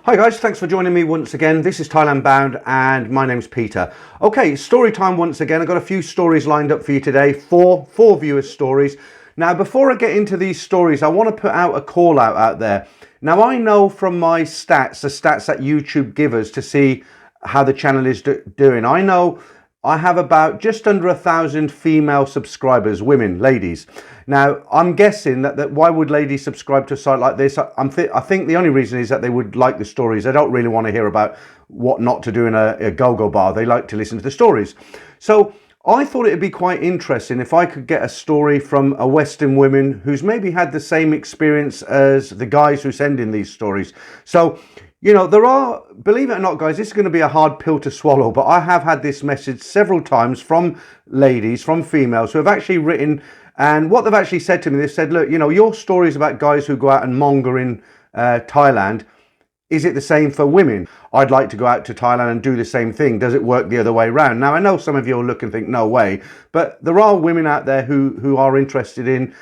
Hi guys, thanks for joining me once again. This is Thailand Bound and my name's Peter. Okay, story time once again. I've got a few stories lined up for you today, four viewers' stories. Now, before I get into these stories, I want to put out a call out there. Now, I know from my stats, the stats that YouTube give us to see how the channel is doing. I know I have about just under 1,000 female subscribers, women, ladies. Now, I'm guessing that why would ladies subscribe to a site like this? I think the only reason is that they would like the stories. They don't really want to hear about what not to do in a go-go bar. They like to listen to the stories. So I thought it'd be quite interesting if I could get a story from a Western woman who's maybe had the same experience as the guys who send in these stories. So, you know, there are, believe it or not, guys, this is going to be a hard pill to swallow, but I have had this message several times from ladies, from females who have actually written, and what they've actually said to me, they've said, look, you know, your stories about guys who go out and monger in Thailand, is it the same for women? I'd like to go out to Thailand and do the same thing. Does it work the other way around? Now, I know some of you will look and think, no way, but there are women out there who are interested in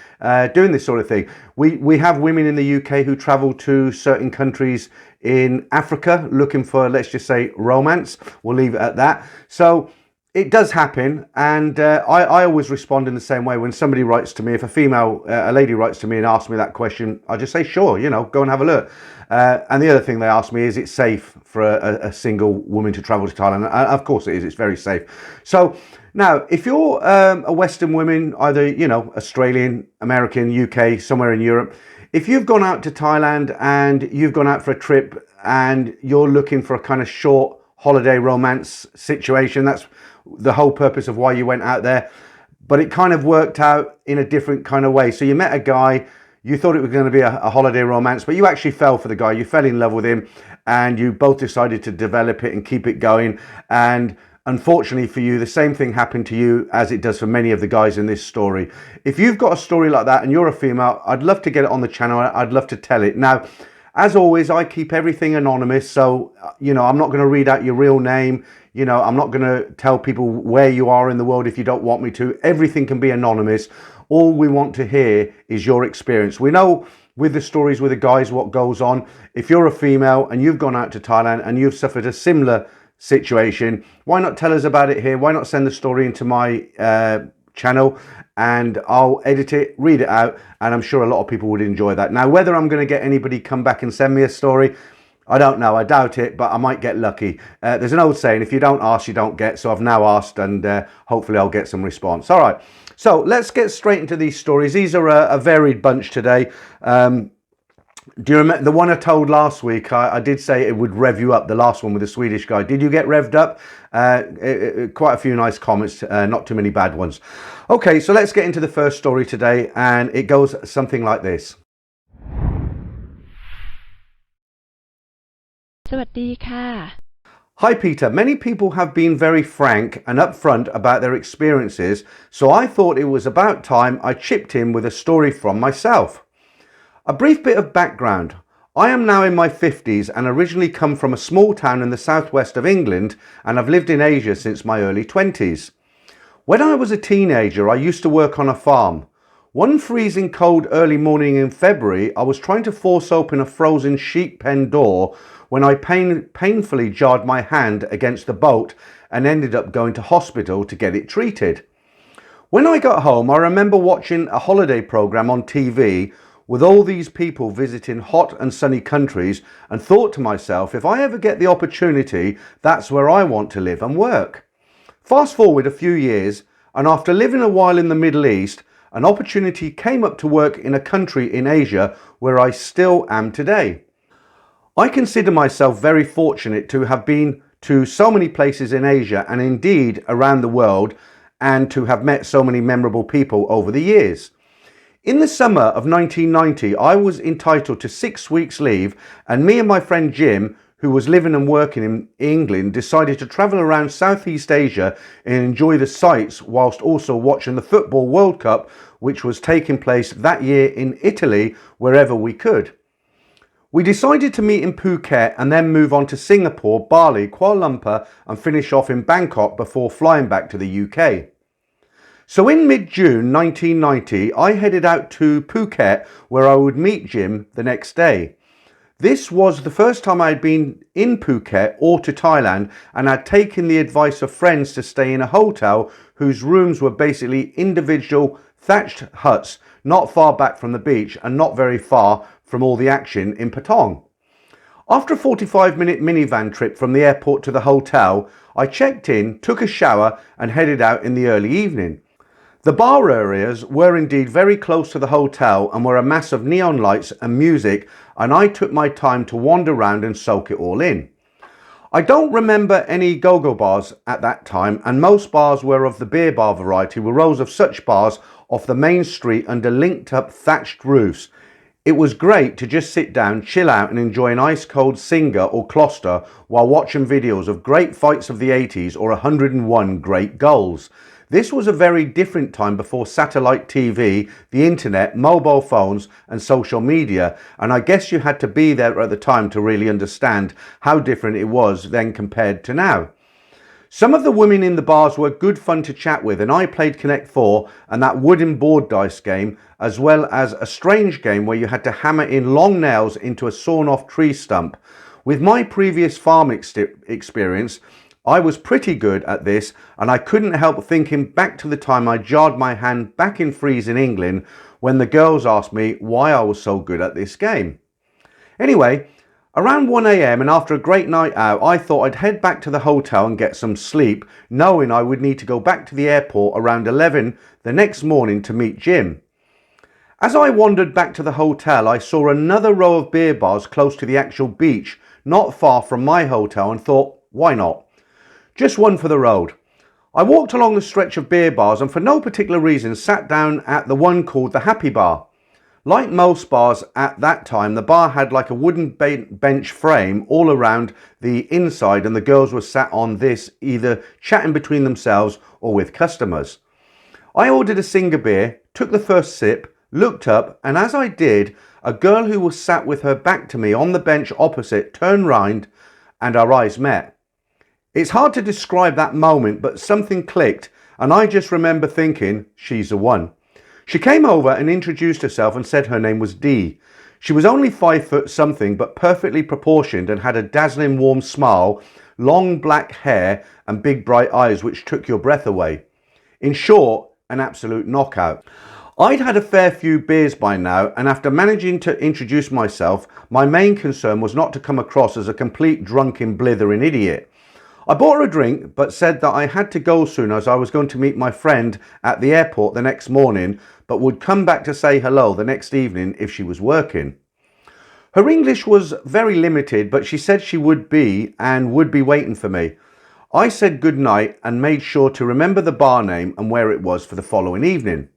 doing this sort of thing. We have women in the UK who travel to certain countries in Africa looking for, let's just say, romance. We'll leave it at that. So it does happen, and I always respond in the same way. When somebody writes to me, if a lady writes to me and asks me that question, I just say, sure, you know, go and have a look. And the other thing they ask me is, it's safe for a single woman to travel to Thailand? Of course it is, it's very safe. So now, if you're a Western woman, either, you know, Australian, American, UK, somewhere in Europe, if you've gone out to Thailand and you've gone out for a trip and you're looking for a kind of short holiday romance situation, that's the whole purpose of why you went out there, but it kind of worked out in a different kind of way. So you met a guy, you thought it was going to be a holiday romance, but you actually fell for the guy, you fell in love with him, and you both decided to develop it and keep it going. And unfortunately for you, the same thing happened to you as it does for many of the guys in this story. If you've got a story like that and you're a female, I'd love to get it on the channel. I'd love to tell it. Now, as always, I keep everything anonymous. So, you know, I'm not going to read out your real name. You know, I'm not going to tell people where you are in the world if you don't want me to. Everything can be anonymous. All we want to hear is your experience. We know with the stories with the guys what goes on. If you're a female and you've gone out to Thailand and you've suffered a similar situation, why not tell us about it here? Why not send the story into my channel, and I'll edit it, read it out, and I'm sure a lot of people would enjoy that. Now, whether I'm going to get anybody come back and send me a story, I don't know. I doubt it, but I might get lucky. There's an old saying, if you don't ask, you don't get. So I've now asked, and hopefully I'll get some response. All right, so let's get straight into these stories. These are a varied bunch today. Do you remember the one I told last week? I did say it would rev you up, the last one with the Swedish guy. Did you get revved up? Quite a few nice comments, not too many bad ones. Okay, so let's get into the first story today, and it goes something like this. สวัสดีค่ะ Hi Peter, many people have been very frank and upfront about their experiences, so I thought it was about time I chipped in with a story from myself. A brief bit of background. I am now in my 50s and originally come from a small town in the southwest of England, and I've lived in Asia since my early 20s. When I was a teenager, I used to work on a farm. One freezing cold early morning in February, I was trying to force open a frozen sheep pen door when I painfully jarred my hand against the bolt and ended up going to hospital to get it treated. When I got home, I remember watching a holiday program on TV with all these people visiting hot and sunny countries, and thought to myself, if I ever get the opportunity, that's where I want to live and work. Fast forward a few years, and after living a while in the Middle East, an opportunity came up to work in a country in Asia where I still am today. I consider myself very fortunate to have been to so many places in Asia and indeed around the world, and to have met so many memorable people over the years. In the summer of 1990, I was entitled to 6 weeks leave, and me and my friend Jim, who was living and working in England, decided to travel around Southeast Asia and enjoy the sights whilst also watching the Football World Cup, which was taking place that year in Italy, wherever we could. We decided to meet in Phuket and then move on to Singapore, Bali, Kuala Lumpur, and finish off in Bangkok before flying back to the UK. So in mid-June 1990, I headed out to Phuket, where I would meet Jim the next day. This was the first time I had been in Phuket or to Thailand, and I'd taken the advice of friends to stay in a hotel whose rooms were basically individual thatched huts not far back from the beach and not very far from all the action in Patong. After a 45-minute minivan trip from the airport to the hotel, I checked in, took a shower and headed out in the early evening. The bar areas were indeed very close to the hotel and were a mass of neon lights and music, and I took my time to wander around and soak it all in. I don't remember any go-go bars at that time, and most bars were of the beer bar variety, with rows of such bars off the main street under linked up thatched roofs. It was great to just sit down, chill out and enjoy an ice cold Singer or Kloster while watching videos of great fights of the 80s or 101 great goals. This was a very different time before satellite TV, the internet, mobile phones and social media, and I guess you had to be there at the time to really understand how different it was then compared to now. Some of the women in the bars were good fun to chat with, and I played Connect 4 and that wooden board dice game, as well as a strange game where you had to hammer in long nails into a sawn off tree stump. With my previous farm experience, I was pretty good at this, and I couldn't help thinking back to the time I jarred my hand back in freezing England when the girls asked me why I was so good at this game. Anyway, around 1 AM and after a great night out, I thought I'd head back to the hotel and get some sleep, knowing I would need to go back to the airport around 11 the next morning to meet Jim. As I wandered back to the hotel, I saw another row of beer bars close to the actual beach, not far from my hotel, and thought, why not? Just one for the road. I walked along the stretch of beer bars and for no particular reason sat down at the one called the Happy Bar. Like most bars at that time, the bar had like a wooden bench frame all around the inside, and the girls were sat on this either chatting between themselves or with customers. I ordered a Singer beer, took the first sip, looked up, and as I did, a girl who was sat with her back to me on the bench opposite turned round and our eyes met. It's hard to describe that moment, but something clicked, and I just remember thinking, she's the one. She came over and introduced herself and said her name was Dee. She was only 5 foot something, but perfectly proportioned and had a dazzling warm smile, long black hair and big bright eyes which took your breath away. In short, an absolute knockout. I'd had a fair few beers by now, and after managing to introduce myself, my main concern was not to come across as a complete drunken blithering idiot. I bought her a drink, but said that I had to go soon as I was going to meet my friend at the airport the next morning, but would come back to say hello the next evening if she was working. Her English was very limited, but she said she would be waiting for me. I said good night and made sure to remember the bar name and where it was for the following evening.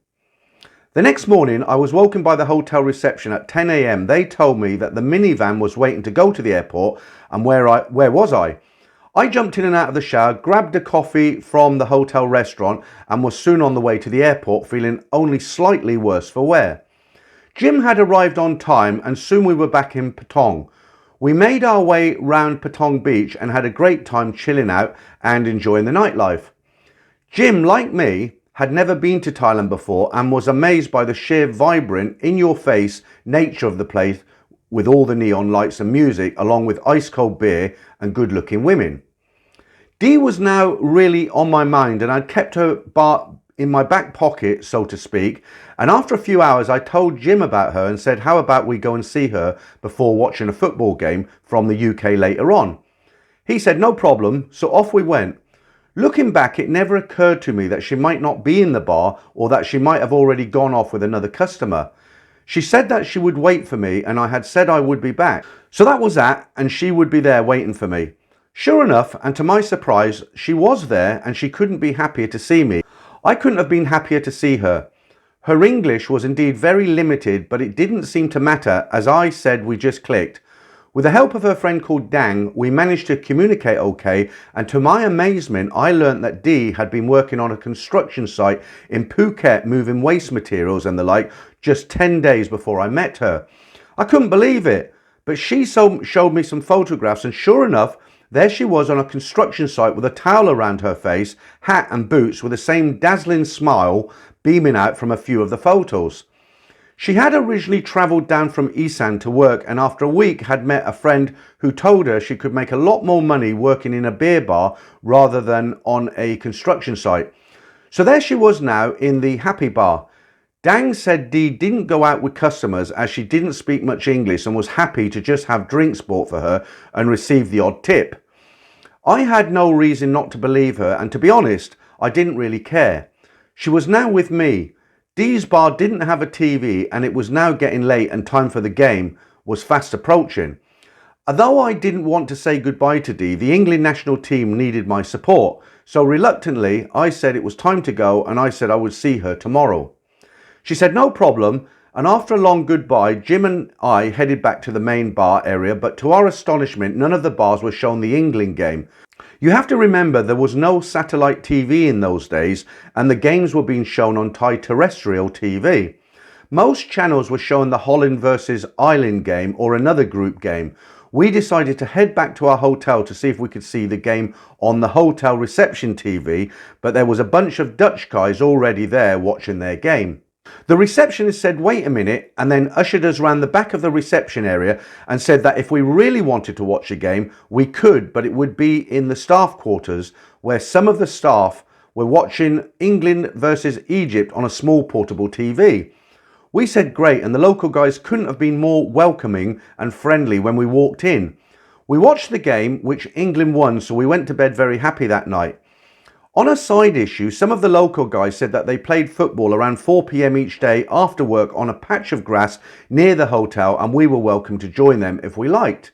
The next morning, I was woken by the hotel reception at 10 AM. They told me that the minivan was waiting to go to the airport, and where was I? I jumped in and out of the shower, grabbed a coffee from the hotel restaurant and was soon on the way to the airport, feeling only slightly worse for wear. Jim had arrived on time and soon we were back in Patong. We made our way round Patong Beach and had a great time chilling out and enjoying the nightlife. Jim, like me, had never been to Thailand before and was amazed by the sheer vibrant, in-your-face nature of the place, with all the neon lights and music, along with ice cold beer and good looking women. Dee was now really on my mind, and I'd kept her in my back pocket, so to speak, and after a few hours I told Jim about her and said how about we go and see her before watching a football game from the UK later on. He said no problem, so off we went. Looking back, it never occurred to me that she might not be in the bar or that she might have already gone off with another customer. She said that she would wait for me and I had said I would be back. So that was that, and she would be there waiting for me. Sure enough, and to my surprise, she was there and she couldn't be happier to see me. I couldn't have been happier to see her. Her English was indeed very limited, but it didn't seem to matter. As I said, we just clicked. With the help of her friend called Dang, we managed to communicate okay, and to my amazement, I learnt that Dee had been working on a construction site in Phuket moving waste materials and the like just 10 days before I met her. I couldn't believe it, but she showed me some photographs, and sure enough, there she was on a construction site with a towel around her face, hat and boots, with the same dazzling smile beaming out from a few of the photos. She had originally travelled down from Isan to work, and after a week had met a friend who told her she could make a lot more money working in a beer bar rather than on a construction site. So there she was now in the happy bar. Dang said Dee didn't go out with customers as she didn't speak much English and was happy to just have drinks bought for her and receive the odd tip. I had no reason not to believe her, and to be honest, I didn't really care. She was now with me. Dee's bar didn't have a TV and it was now getting late and time for the game was fast approaching. Although I didn't want to say goodbye to Dee, the England national team needed my support. So reluctantly, I said it was time to go and I said I would see her tomorrow. She said no problem, and after a long goodbye, Jim and I headed back to the main bar area, but to our astonishment, none of the bars were showing the England game. You have to remember there was no satellite TV in those days and the games were being shown on Thai terrestrial TV. Most channels were showing the Holland versus Ireland game or another group game. We decided to head back to our hotel to see if we could see the game on the hotel reception TV, but there was a bunch of Dutch guys already there watching their game. The receptionist said wait a minute and then ushered us round the back of the reception area and said that if we really wanted to watch a game we could, but it would be in the staff quarters where some of the staff were watching England versus Egypt on a small portable TV. We said great, and the local guys couldn't have been more welcoming and friendly when we walked in. We watched the game, which England won, so we went to bed very happy that night. On a side issue, some of the local guys said that they played football around 4 p.m. each day after work on a patch of grass near the hotel, and we were welcome to join them if we liked.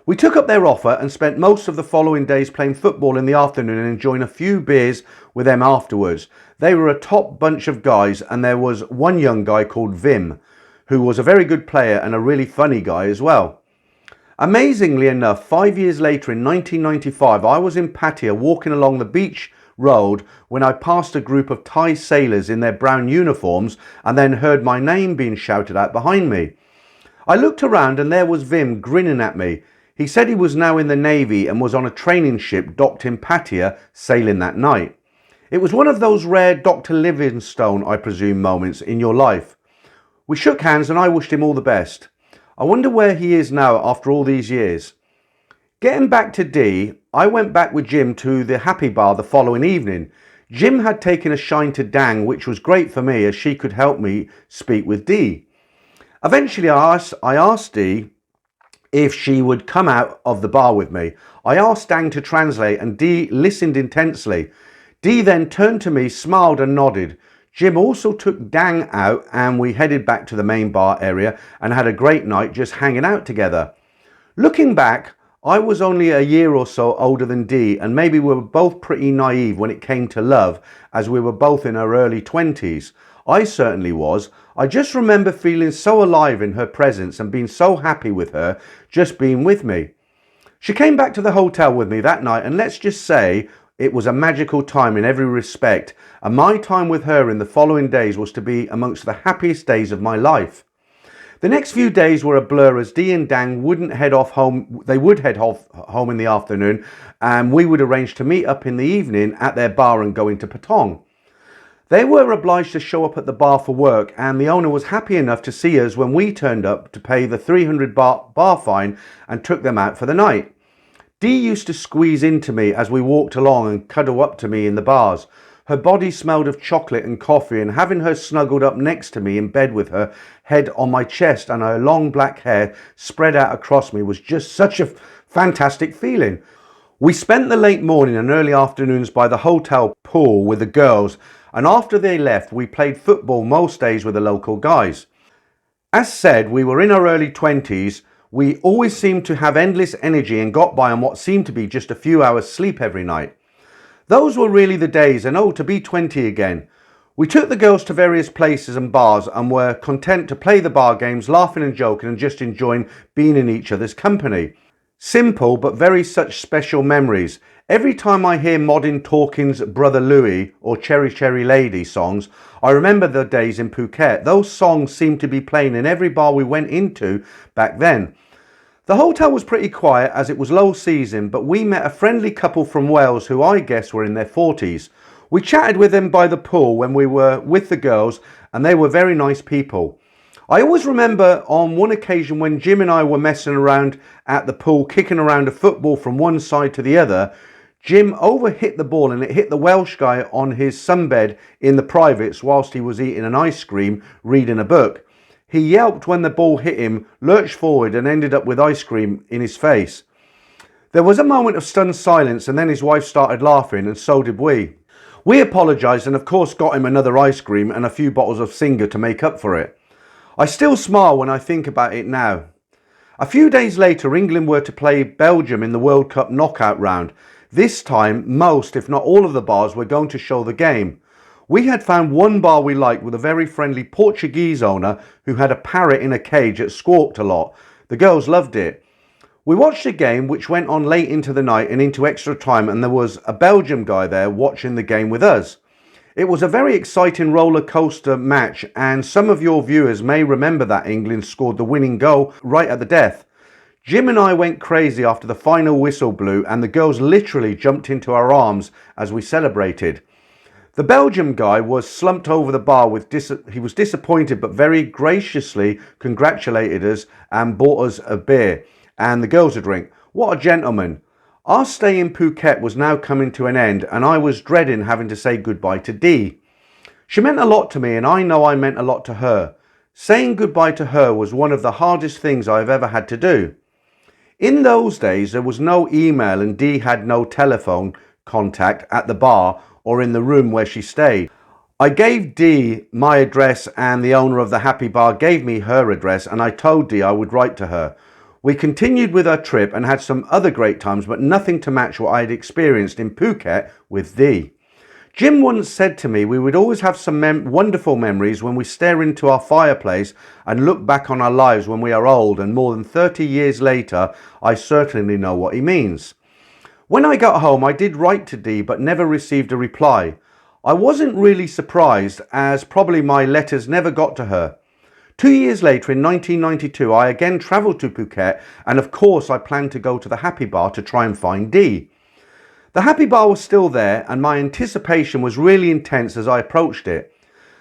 We took up their offer and spent most of the following days playing football in the afternoon and enjoying a few beers with them afterwards. They were a top bunch of guys, and there was one young guy called Vim, who was a very good player and a really funny guy as well. Amazingly enough, 5 years later in 1995, I was in Pattaya walking along the beach road when I passed a group of Thai sailors in their brown uniforms and then heard my name being shouted out behind me. I looked around and there was Vim grinning at me. He said he was now in the Navy and was on a training ship docked in Pattaya sailing that night. It was one of those rare Dr. Livingstone, I presume, moments in your life. We shook hands and I wished him all the best. I wonder where he is now after all these years. Getting back to Dee, I went back with Jim to the happy bar the following evening. Jim had taken a shine to Dang, which was great for me as she could help me speak with Dee. Eventually I asked Dee if she would come out of the bar with me. I asked Dang to translate and Dee listened intensely. Dee then turned to me, smiled and nodded. Jim also took Dang out and we headed back to the main bar area and had a great night just hanging out together. Looking back, I was only a year or so older than Dee, and maybe we were both pretty naive when it came to love, as we were both in our early 20s. I certainly was. I just remember feeling so alive in her presence and being so happy with her just being with me. She came back to the hotel with me that night, and let's just say it was a magical time in every respect, and my time with her in the following days was to be amongst the happiest days of my life. The next few days were a blur as Dee and Dang wouldn't head off home. They would head off home in the afternoon and we would arrange to meet up in the evening at their bar and go into Patong. They were obliged to show up at the bar for work, and the owner was happy enough to see us when we turned up to pay the 300 bar fine and took them out for the night. Dee used to squeeze into me as we walked along and cuddle up to me in the bars. Her body smelled of chocolate and coffee, and having her snuggled up next to me in bed with her head on my chest and her long black hair spread out across me was just such a fantastic feeling. We spent the late morning and early afternoons by the hotel pool with the girls, and after they left we played football most days with the local guys. As said, we were in our early 20s. We always seemed to have endless energy and got by on what seemed to be just a few hours sleep every night. Those were really the days, and to be 20 again. We took the girls to various places and bars and were content to play the bar games, laughing and joking and just enjoying being in each other's company. Simple but very such special memories. Every time I hear Modern Talking's Brother Louie or Cherry Cherry Lady songs, I remember the days in Phuket. Those songs seemed to be playing in every bar we went into back then. The hotel was pretty quiet as it was low season, but we met a friendly couple from Wales who I guess were in their 40s. We chatted with them by the pool when we were with the girls, and they were very nice people. I always remember on one occasion when Jim and I were messing around at the pool, kicking around a football from one side to the other, Jim overhit the ball and it hit the Welsh guy on his sunbed in the privates whilst he was eating an ice cream, reading a book. He yelped when the ball hit him, lurched forward and ended up with ice cream in his face. There was a moment of stunned silence and then his wife started laughing and so did we. We apologised and of course got him another ice cream and a few bottles of Singer to make up for it. I still smile when I think about it now. A few days later, England were to play Belgium in the World Cup knockout round. This time, most, if not all of the bars were going to show the game. We had found one bar we liked with a very friendly Portuguese owner who had a parrot in a cage that squawked a lot. The girls loved it. We watched the game, which went on late into the night and into extra time, and there was a Belgium guy there watching the game with us. It was a very exciting roller coaster match, and some of your viewers may remember that England scored the winning goal right at the death. Jim and I went crazy after the final whistle blew and the girls literally jumped into our arms as we celebrated. The Belgium guy was slumped over the bar he was disappointed but very graciously congratulated us and bought us a beer and the girls a drink. What a gentleman. Our stay in Phuket was now coming to an end and I was dreading having to say goodbye to Dee. She meant a lot to me and I know I meant a lot to her. Saying goodbye to her was one of the hardest things I've ever had to do. In those days there was no email and Dee had no telephone contact at the bar or in the room where she stayed. I gave Dee my address and the owner of the Happy Bar gave me her address and I told Dee I would write to her. We continued with our trip and had some other great times, but nothing to match what I had experienced in Phuket with Dee. Jim once said to me we would always have some wonderful memories when we stare into our fireplace and look back on our lives when we are old, and more than 30 years later, I certainly know what he means. When I got home, I did write to Dee but never received a reply. I wasn't really surprised as probably my letters never got to her. 2 years later, in 1992, I again travelled to Phuket and of course I planned to go to the Happy Bar to try and find Dee. The Happy Bar was still there and my anticipation was really intense as I approached it.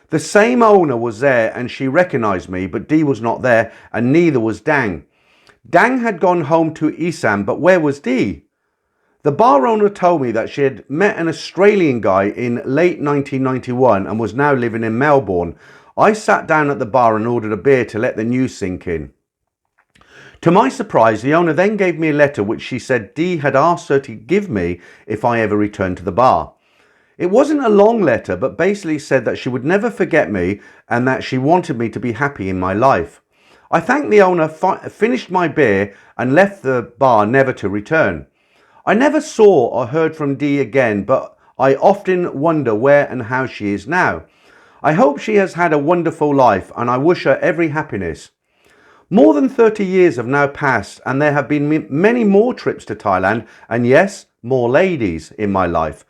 The same owner was there and she recognised me, but Dee was not there and neither was Dang. Dang had gone home to Isam, but where was Dee? The bar owner told me that she had met an Australian guy in late 1991 and was now living in Melbourne. I sat down at the bar and ordered a beer to let the news sink in. To my surprise, the owner then gave me a letter which she said Dee had asked her to give me if I ever returned to the bar. It wasn't a long letter, but basically said that she would never forget me and that she wanted me to be happy in my life. I thanked the owner, finished my beer and left the bar never to return. I never saw or heard from Dee again, but I often wonder where and how she is now. I hope she has had a wonderful life and I wish her every happiness. More than 30 years have now passed and there have been many more trips to Thailand and yes, more ladies in my life.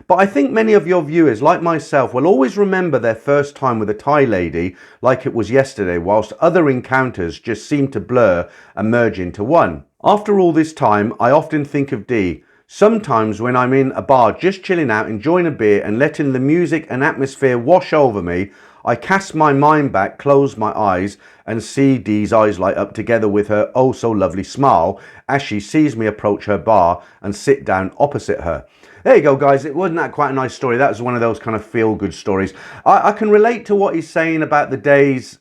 But I think many of your viewers, like myself, will always remember their first time with a Thai lady like it was yesterday, whilst other encounters just seem to blur and merge into one. After all this time, I often think of Dee. Sometimes when I'm in a bar just chilling out, enjoying a beer and letting the music and atmosphere wash over me, I cast my mind back, close my eyes and see Dee's eyes light up together with her oh so lovely smile as she sees me approach her bar and sit down opposite her. There you go guys, it wasn't that quite a nice story. That was one of those kind of feel-good stories. I can relate to what he's saying about the days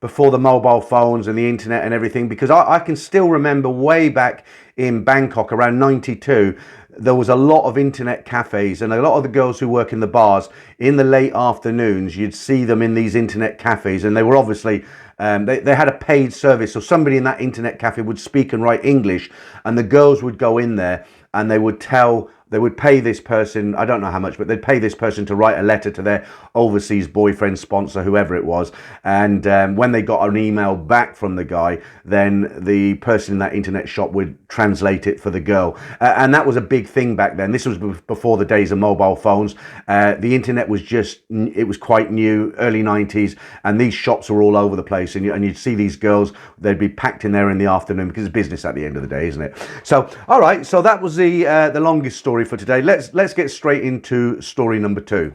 before the mobile phones and the internet and everything, because I can still remember way back in Bangkok around 92, there was a lot of internet cafes and a lot of the girls who work in the bars in the late afternoons, you'd see them in these internet cafes and they were obviously, they had a paid service. So somebody in that internet cafe would speak and write English and the girls would go in there and they would pay this person, I don't know how much, but they'd pay this person to write a letter to their overseas boyfriend, sponsor, whoever it was. And when they got an email back from the guy, then the person in that internet shop would translate it for the girl. And that was a big thing back then. This was before the days of mobile phones. The internet was it was quite new, early 90s, and these shops were all over the place. And you'd see these girls, they'd be packed in there in the afternoon because it's business at the end of the day, isn't it? So, all right, so that was the longest story for today. Let's get straight into story number 2.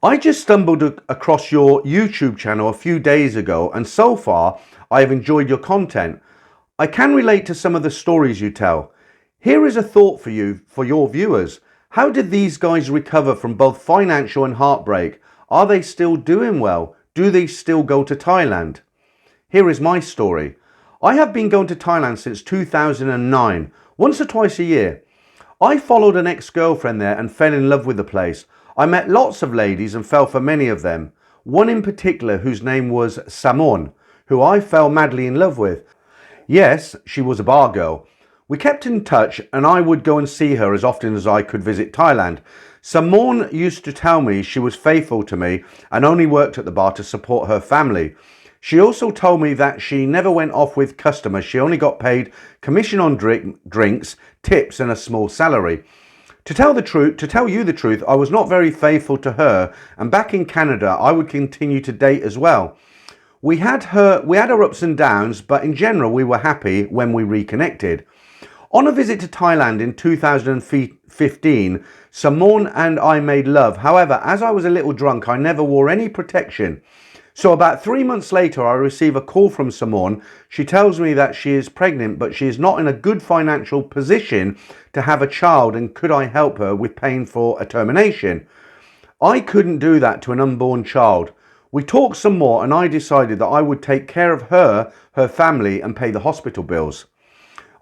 I just stumbled across your YouTube channel a few days ago, and so far I have enjoyed your content. I can relate to some of the stories you tell. Here is a thought for you, for your viewers. How did these guys recover from both financial and heartbreak? Are they still doing well? Do they still go to Thailand? Here is my story. I have been going to Thailand since 2009, once or twice a year. I followed an ex-girlfriend there and fell in love with the place. I met lots of ladies and fell for many of them. One in particular whose name was Samon, who I fell madly in love with. Yes, she was a bar girl. We kept in touch and I would go and see her as often as I could visit Thailand. Samon used to tell me she was faithful to me and only worked at the bar to support her family. She also told me that she never went off with customers. She only got paid commission on drinks, tips and a small salary. To tell you the truth, I was not very faithful to her, and back in Canada I would continue to date as well. We had our ups and downs, but in general we were happy when we reconnected. On a visit to Thailand in 2015, Samon and I made love. However, as I was a little drunk, I never wore any protection. So about 3 months later, I receive a call from Samon. She tells me that she is pregnant, but she is not in a good financial position to have a child, and could I help her with paying for a termination? I couldn't do that to an unborn child. We talked some more and I decided that I would take care of her family and pay the hospital bills.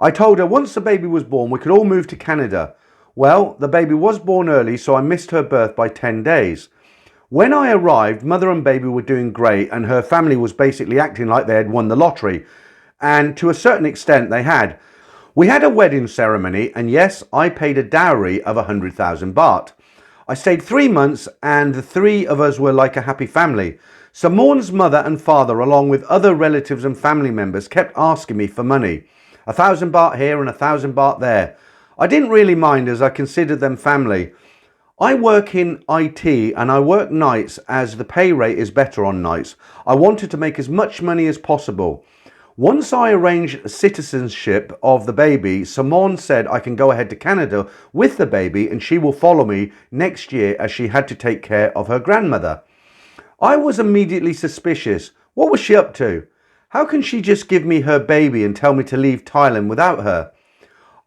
I told her once the baby was born, we could all move to Canada. Well, the baby was born early, so I missed her birth by 10 days. When I arrived, mother and baby were doing great and her family was basically acting like they had won the lottery. And to a certain extent they had. We had a wedding ceremony and yes, I paid a dowry of 100,000 baht. I stayed 3 months and the three of us were like a happy family. Samon's mother and father, along with other relatives and family members, kept asking me for money. 1,000 baht here and 1,000 baht there. I didn't really mind as I considered them family. I work in IT and I work nights as the pay rate is better on nights. I wanted to make as much money as possible. Once I arranged citizenship of the baby, Samon said I can go ahead to Canada with the baby and she will follow me next year as she had to take care of her grandmother. I was immediately suspicious. What was she up to? How can she just give me her baby and tell me to leave Thailand without her?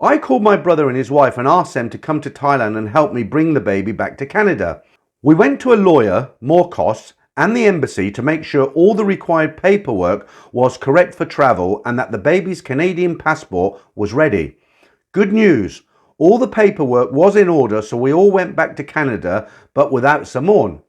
I called my brother and his wife and asked them to come to Thailand and help me bring the baby back to Canada. We went to a lawyer, more costs, and the embassy to make sure all the required paperwork was correct for travel and that the baby's Canadian passport was ready. Good news, all the paperwork was in order, so we all went back to Canada, but without Samon.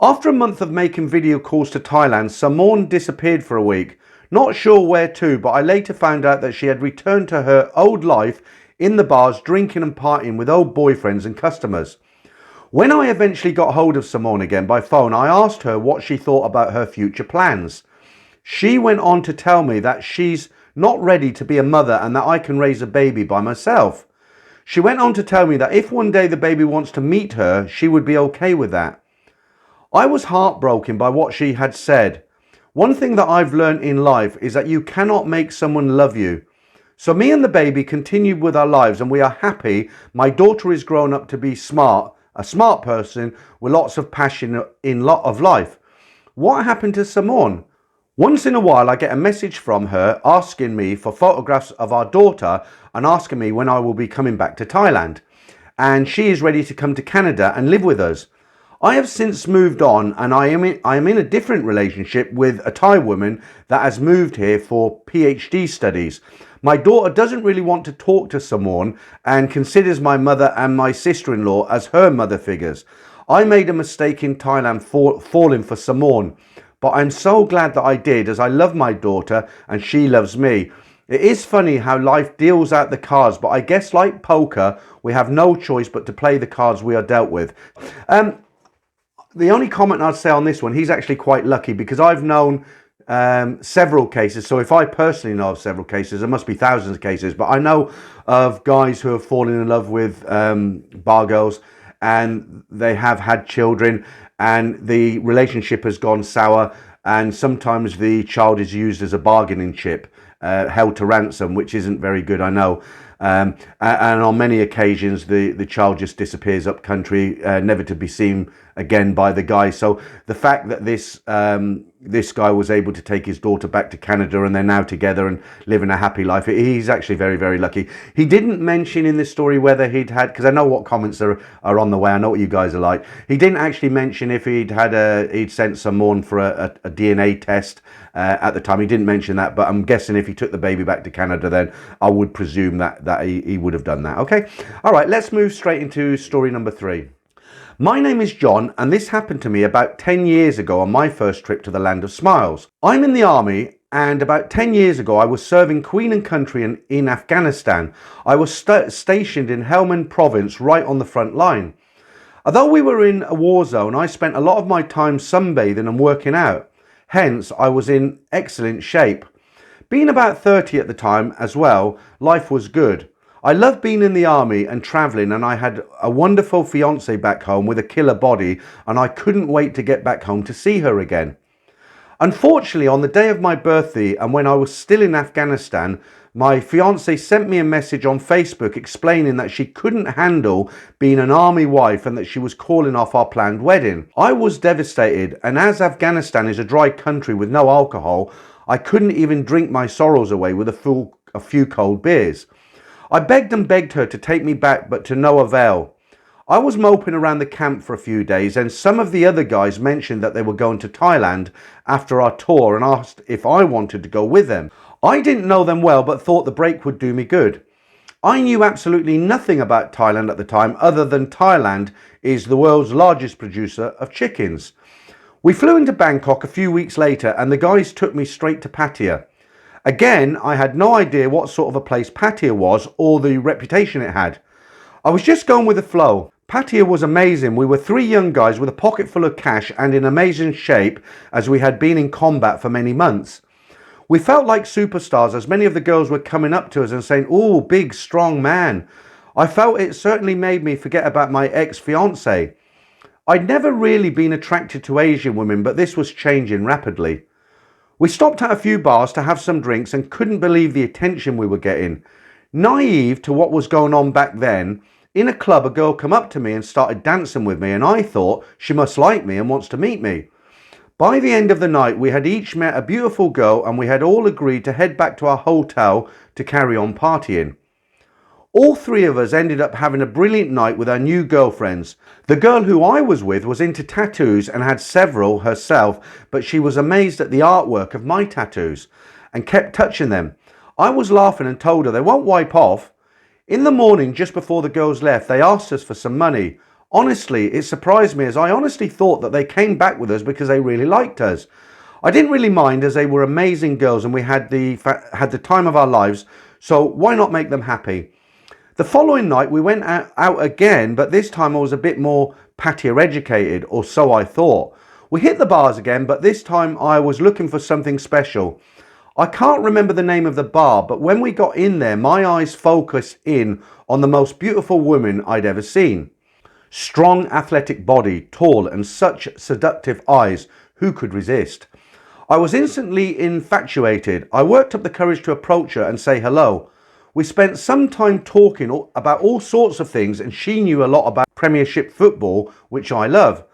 After a month of making video calls to Thailand, Samon disappeared for a week. Not sure where to, but I later found out that she had returned to her old life in the bars, drinking and partying with old boyfriends and customers. When I eventually got hold of Samon again by phone, I asked her what she thought about her future plans. She went on to tell me that she's not ready to be a mother and that I can raise a baby by myself. She went on to tell me that if one day the baby wants to meet her, she would be okay with that. I was heartbroken by what she had said. One thing that I've learned in life is that you cannot make someone love you. So me and the baby continued with our lives and we are happy. My daughter is grown up to be smart, a smart person with lots of passion in lot of life. What happened to Samon? Once in a while I get a message from her asking me for photographs of our daughter and asking me when I will be coming back to Thailand. And she is ready to come to Canada and live with us. I have since moved on and I am in a different relationship with a Thai woman that has moved here for PhD studies. My daughter doesn't really want to talk to someone and considers my mother and my sister-in-law as her mother figures. I made a mistake in Thailand falling for Samon, but I'm so glad that I did as I love my daughter and she loves me. It is funny how life deals out the cards, but I guess like poker, we have no choice but to play the cards we are dealt with. The only comment I'd say on this one, he's actually quite lucky because I've known several cases. So if I personally know of several cases, there must be thousands of cases, but I know of guys who have fallen in love with bar girls and they have had children and the relationship has gone sour and sometimes the child is used as a bargaining chip, held to ransom, which isn't very good, I know. And on many occasions the child just disappears up country, never to be seen again by the guy. So the fact that this guy was able to take his daughter back to Canada and they're now together and living a happy life, he's actually very, very lucky. He didn't mention in this story whether he'd had, because I know what comments are on the way, I know what you guys are like. He didn't actually mention if he'd sent someone for a DNA test at the time. He didn't mention that, but I'm guessing if he took the baby back to Canada, then I would presume that he would have done that. Okay, all right, let's move straight into story number 3. My name is John, and this happened to me about 10 years ago on my first trip to the Land of Smiles. I'm in the army, and about 10 years ago I was serving Queen and Country in Afghanistan. I was stationed in Helmand province, right on the front line. Although we were in a war zone, I spent a lot of my time sunbathing and working out. Hence, I was in excellent shape. Being about 30 at the time as well, life was good. I loved being in the army and travelling, and I had a wonderful fiancée back home with a killer body, and I couldn't wait to get back home to see her again. Unfortunately, on the day of my birthday and when I was still in Afghanistan, my fiancée sent me a message on Facebook explaining that she couldn't handle being an army wife and that she was calling off our planned wedding. I was devastated, and as Afghanistan is a dry country with no alcohol, I couldn't even drink my sorrows away with a few cold beers. I begged and begged her to take me back, but to no avail. I was moping around the camp for a few days, and some of the other guys mentioned that they were going to Thailand after our tour and asked if I wanted to go with them. I didn't know them well, but thought the break would do me good. I knew absolutely nothing about Thailand at the time, other than Thailand is the world's largest producer of chickens. We flew into Bangkok a few weeks later, and the guys took me straight to Pattaya. Again, I had no idea what sort of a place Pattaya was or the reputation it had. I was just going with the flow. Pattaya was amazing. We were 3 young guys with a pocket full of cash and in amazing shape, as we had been in combat for many months. We felt like superstars, as many of the girls were coming up to us and saying, "Oh, big, strong man." I felt it certainly made me forget about my ex-fiancée. I'd never really been attracted to Asian women, but this was changing rapidly. We stopped at a few bars to have some drinks and couldn't believe the attention we were getting. Naive to what was going on back then, in a club a girl came up to me and started dancing with me, and I thought she must like me and wants to meet me. By the end of the night, we had each met a beautiful girl, and we had all agreed to head back to our hotel to carry on partying. All 3 of us ended up having a brilliant night with our new girlfriends. The girl who I was with was into tattoos and had several herself, but she was amazed at the artwork of my tattoos and kept touching them. I was laughing and told her they won't wipe off. In the morning, just before the girls left, they asked us for some money. Honestly, it surprised me, as I honestly thought that they came back with us because they really liked us. I didn't really mind, as they were amazing girls and we had the time of our lives, so why not make them happy? The following night we went out again, but this time I was a bit more Pattaya educated, or so I thought. We hit the bars again, but this time I was looking for something special. I can't remember the name of the bar, but when we got in there, my eyes focused in on the most beautiful woman I'd ever seen. Strong, athletic body, tall, and such seductive eyes. Who could resist? I was instantly infatuated. I worked up the courage to approach her and say hello. We spent some time talking about all sorts of things, and she knew a lot about Premiership football, which I love.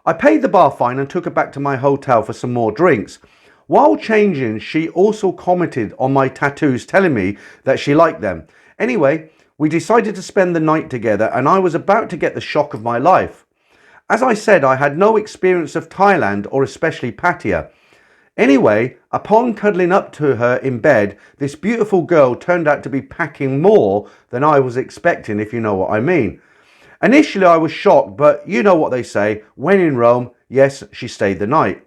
I paid the bar fine and took her back to my hotel for some more drinks. While changing, she also commented on my tattoos, telling me that she liked them. Anyway, we decided to spend the night together, and I was about to get the shock of my life. As I said, I had no experience of Thailand, or especially Pattaya. Anyway, upon cuddling up to her in bed, this beautiful girl turned out to be packing more than I was expecting, if you know what I mean. Initially I was shocked, but you know what they say, when in Rome, yes, she stayed the night.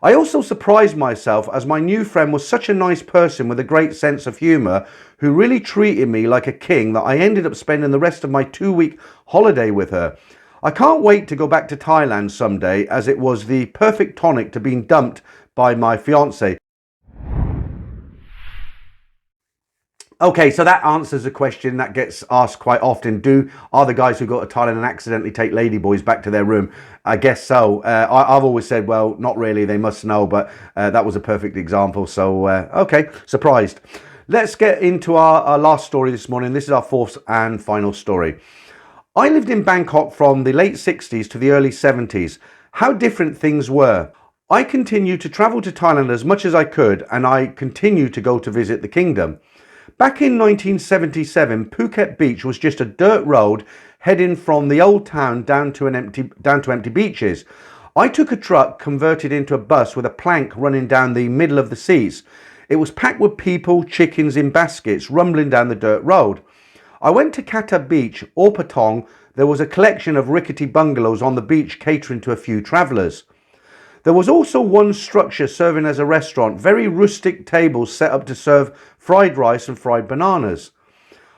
I also surprised myself, as my new friend was such a nice person with a great sense of humour, who really treated me like a king, that I ended up spending the rest of my 2-week holiday with her. I can't wait to go back to Thailand someday, as it was the perfect tonic to being dumped by my fiance. Okay, so that answers a question that gets asked quite often. Are the guys who go to Thailand and accidentally take ladyboys back to their room? I guess so. I've always said, well, not really, they must know, but that was a perfect example. So, okay, surprised. Let's get into our last story this morning. This is our 4th and final story. I lived in Bangkok from the late 60s to the early 70s. How different things were. I continued to travel to Thailand as much as I could, and I continued to go to visit the kingdom. Back in 1977, Phuket Beach was just a dirt road heading from the old town down to empty beaches. I took a truck converted into a bus with a plank running down the middle of the seats. It was packed with people, chickens in baskets, rumbling down the dirt road. I went to Kata Beach or Patong. There was a collection of rickety bungalows on the beach catering to a few travellers. There was also one structure serving as a restaurant, very rustic tables set up to serve fried rice and fried bananas.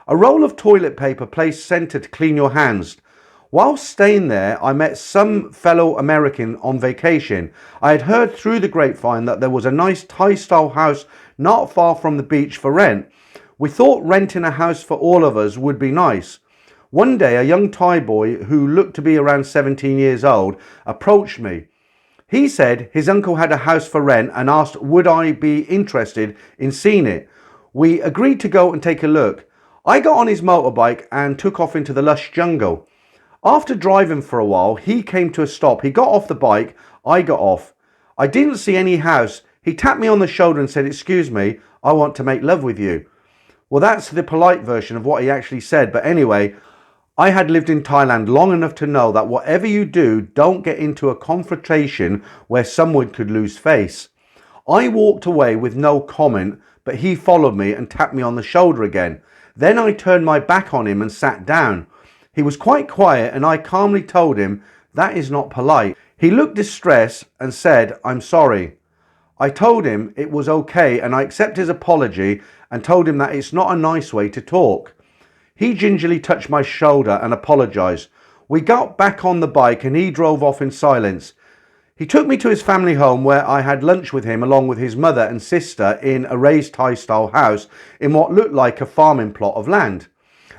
A roll of toilet paper placed centre to clean your hands. While staying there, I met some fellow American on vacation. I had heard through the grapevine that there was a nice Thai-style house not far from the beach for rent. We thought renting a house for all of us would be nice. One day, a young Thai boy who looked to be around 17 years old approached me. He said his uncle had a house for rent and asked would I be interested in seeing it. We agreed to go and take a look. I got on his motorbike and took off into the lush jungle. After driving for a while, he came to a stop. He got off the bike. I got off. I didn't see any house. He tapped me on the shoulder and said, "Excuse me, I want to make love with you." Well, that's the polite version of what he actually said. But anyway, I had lived in Thailand long enough to know that whatever you do, don't get into a confrontation where someone could lose face. I walked away with no comment, but he followed me and tapped me on the shoulder again. Then I turned my back on him and sat down. He was quite quiet and I calmly told him, "That is not polite." He looked distressed and said, "I'm sorry." I told him it was okay and I accepted his apology and told him that it's not a nice way to talk. He gingerly touched my shoulder and apologised. We got back on the bike and he drove off in silence. He took me to his family home where I had lunch with him along with his mother and sister in a raised Thai-style house in what looked like a farming plot of land.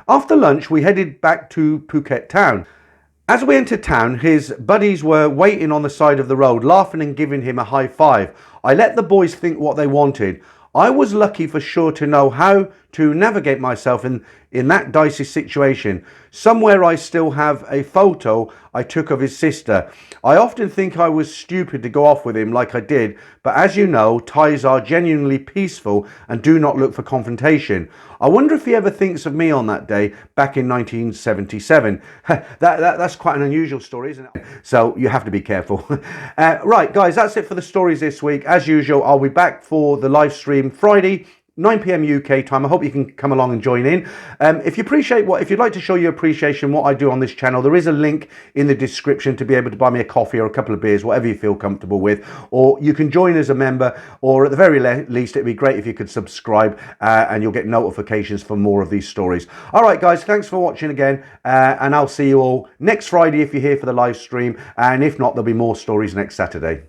After lunch, we headed back to Phuket town. As we entered town, his buddies were waiting on the side of the road, laughing and giving him a high five. I let the boys think what they wanted. I was lucky for sure to know how to navigate myself in that dicey situation. Somewhere I still have a photo I took of his sister. I often think I was stupid to go off with him like I did, but as you know, Thais are genuinely peaceful and do not look for confrontation. I wonder if he ever thinks of me on that day back in 1977. That's quite an unusual story, isn't it? So you have to be careful. Right, guys, that's it for the stories this week. As usual, I'll be back for the live stream Friday, 9 p.m. UK time. I hope you can come along and join in. If you'd like to show your appreciation what I do on this channel, there is a link in the description to be able to buy me a coffee or a couple of beers, whatever you feel comfortable with, or you can join as a member, or at the very least, it'd be great if you could subscribe and you'll get notifications for more of these stories. All right, guys, thanks for watching again, and I'll see you all next Friday if you're here for the live stream, and if not, there'll be more stories next Saturday.